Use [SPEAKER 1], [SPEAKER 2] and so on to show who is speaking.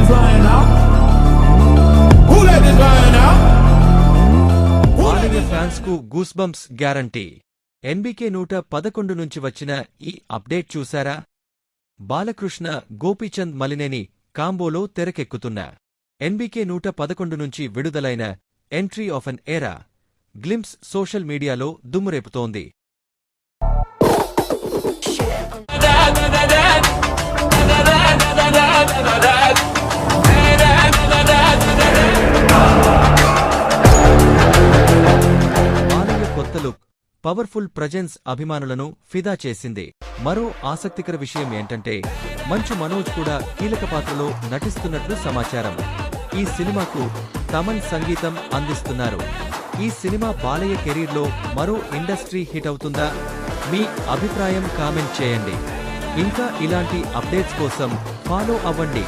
[SPEAKER 1] flying now? Who let this flying now?
[SPEAKER 2] Balayya fans కు goose bumps guarantee. NBK 111 నుంచి వచ్చిన ఈ అప్డేట్ చూశారా? బాలకృష్ణ, గోపీచంద్ మలినేని కాంబోలో తెరకెక్కుతున్న ఎన్బీకే 111 నుంచి విడుదలైన ఎంట్రీ ఆఫ్ అన్ ఎరా గ్లింప్స్ సోషల్ మీడియాలో దుమ్మురేపుతోంది. బాలయ్య కొత్త లుక్, పవర్ఫుల్ ప్రజెన్స్ అభిమానులను ఫిదా చేసింది. మరో ఆసక్తికర విషయం ఏంటంటే మంచు మనోజ్ కూడా కీలక పాత్రలో నటిస్తున్నట్లు సమాచారం. ఈ సినిమాకు తమన్ సంగీతం అందిస్తున్నారు. ఈ సినిమా బాలయ్య కెరీర్లో మరో ఇండస్ట్రీ హిట్ అవుతుందా? మీ అభిప్రాయం కామెంట్ చేయండి. ఇంకా ఇలాంటి అప్డేట్స్ కోసం ఫాలో అవ్వండి.